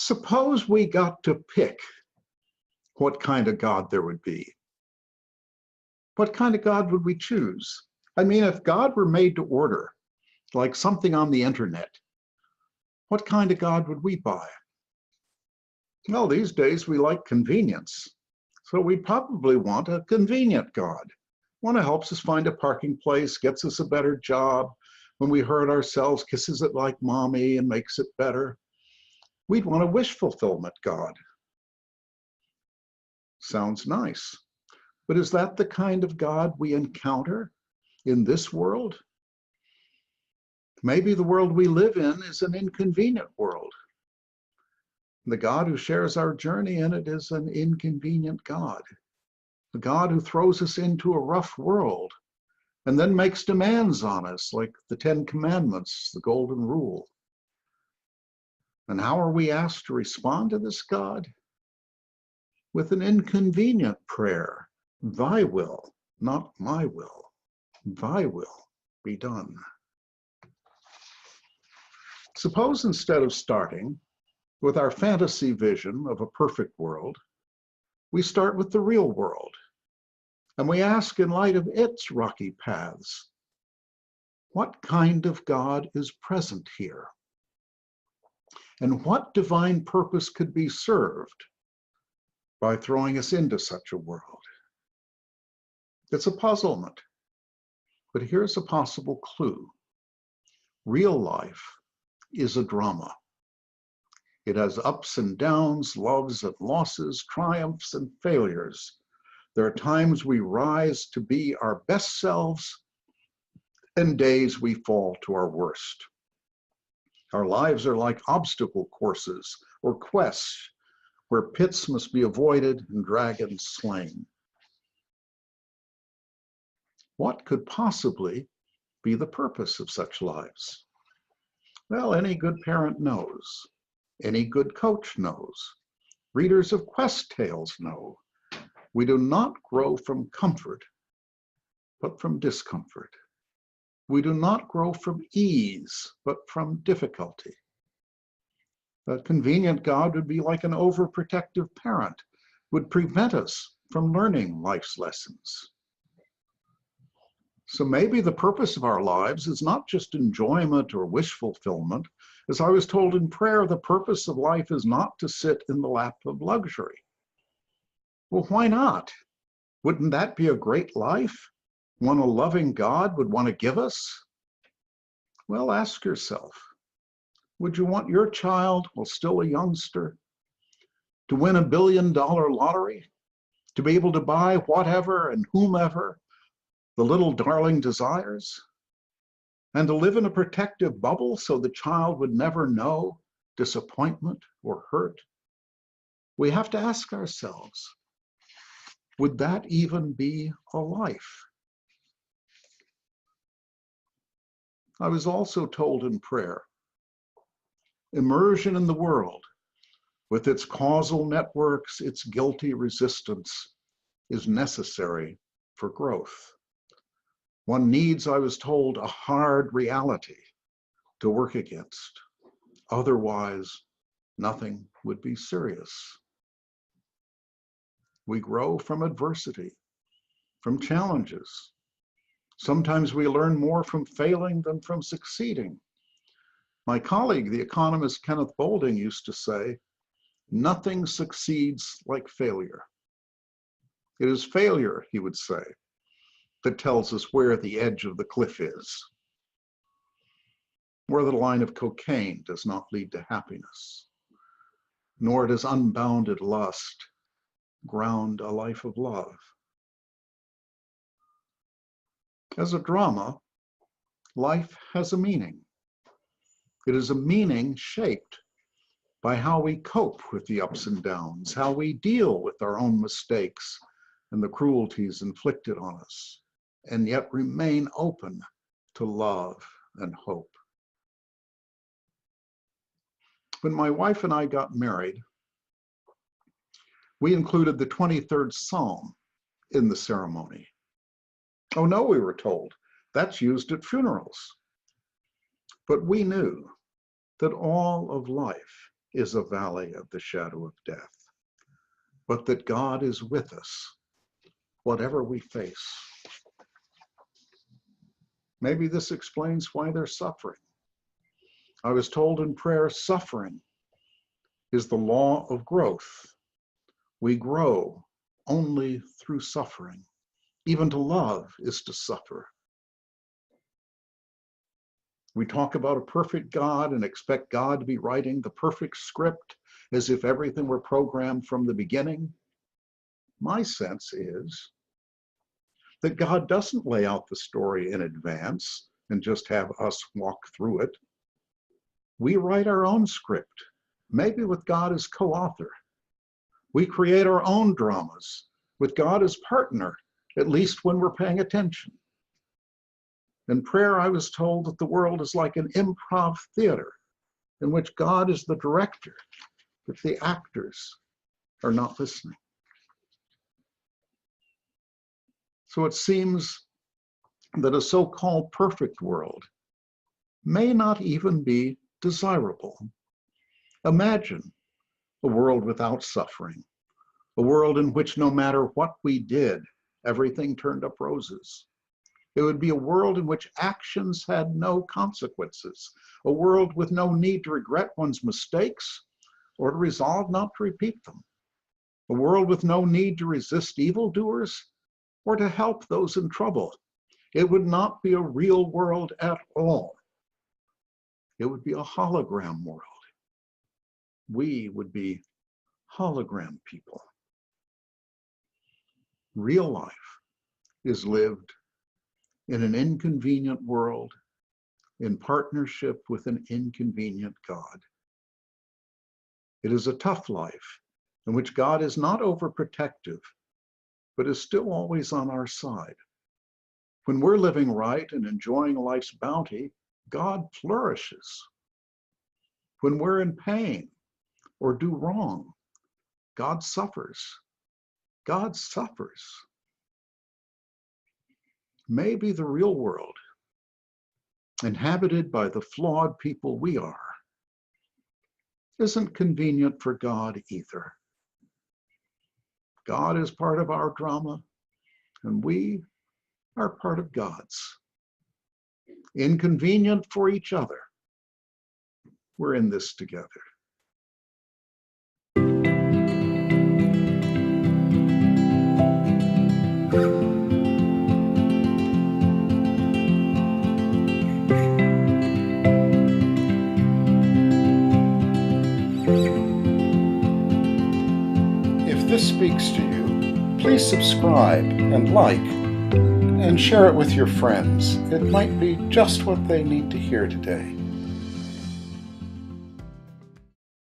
Suppose we got to pick what kind of God there would be. What kind of God would we choose? I mean, if God were made to order, like something on the internet, what kind of God would we buy? Well, these days we like convenience. So we probably want a convenient God. One who helps us find a parking place, gets us a better job. When we hurt ourselves, kisses it like mommy and makes it better. We'd want a wish fulfillment God. Sounds nice. But is that the kind of God we encounter in this world? Maybe the world we live in is an inconvenient world. The God who shares our journey in it is an inconvenient God. The God who throws us into a rough world and then makes demands on us, like the 10 Commandments, the Golden Rule. And how are we asked to respond to this God? With an inconvenient prayer. Thy will, not my will. Thy will be done. Suppose instead of starting with our fantasy vision of a perfect world, we start with the real world, and we ask in light of its rocky paths, what kind of God is present here? And what divine purpose could be served by throwing us into such a world? It's a puzzlement, but here's a possible clue. Real life is a drama. It has ups and downs, loves and losses, triumphs and failures. There are times we rise to be our best selves and days we fall to our worst. Our lives are like obstacle courses or quests where pits must be avoided and dragons slain. What could possibly be the purpose of such lives? Well, any good parent knows. Any good coach knows. Readers of quest tales know. We do not grow from comfort, but from discomfort. We do not grow from ease, but from difficulty. A convenient God would be like an overprotective parent, would prevent us from learning life's lessons. So maybe the purpose of our lives is not just enjoyment or wish fulfillment. As I was told in prayer, the purpose of life is not to sit in the lap of luxury. Well, why not? Wouldn't that be a great life? One a loving God would want to give us? Well, ask yourself, would you want your child, while still a youngster, to win $1 billion lottery? To be able to buy whatever and whomever the little darling desires? And to live in a protective bubble so the child would never know disappointment or hurt? We have to ask ourselves, would that even be a life? I was also told in prayer, immersion in the world, with its causal networks, its guilty resistance, is necessary for growth. One needs, I was told, a hard reality to work against. Otherwise, nothing would be serious. We grow from adversity, from challenges. Sometimes we learn more from failing than from succeeding. My colleague, the economist Kenneth Boulding, used to say, nothing succeeds like failure. It is failure, he would say, that tells us where the edge of the cliff is, where the line of cocaine does not lead to happiness, nor does unbounded lust ground a life of love. As a drama, life has a meaning. It is a meaning shaped by how we cope with the ups and downs, how we deal with our own mistakes and the cruelties inflicted on us, and yet remain open to love and hope. When my wife and I got married, we included the 23rd Psalm in the ceremony. Oh no, we were told, that's used at funerals. But we knew that all of life is a valley of the shadow of death, but that God is with us, whatever we face. Maybe this explains why they're suffering. I was told in prayer, suffering is the law of growth. We grow only through suffering. Even to love is to suffer. We talk about a perfect God and expect God to be writing the perfect script as if everything were programmed from the beginning. My sense is that God doesn't lay out the story in advance and just have us walk through it. We write our own script, maybe with God as co-author. We create our own dramas with God as partner, at least when we're paying attention. In prayer, I was told that the world is like an improv theater in which God is the director, but the actors are not listening. So it seems that a so-called perfect world may not even be desirable. Imagine a world without suffering, a world in which no matter what we did, everything turned up roses. It would be a world in which actions had no consequences, a world with no need to regret one's mistakes or to resolve not to repeat them, a world with no need to resist evildoers or to help those in trouble. It would not be a real world at all. It would be a hologram world. We would be hologram people. Real life is lived in an inconvenient world in partnership with an inconvenient God. It is a tough life in which God is not overprotective, but is still always on our side. When we're living right and enjoying life's bounty, God flourishes. When we're in pain or do wrong, God suffers. God suffers. Maybe the real world, inhabited by the flawed people we are, isn't convenient for God either. God is part of our drama, and we are part of God's. Inconvenient for each other. We're in this together. If this speaks to you, please subscribe and like, and share it with your friends. It might be just what they need to hear today.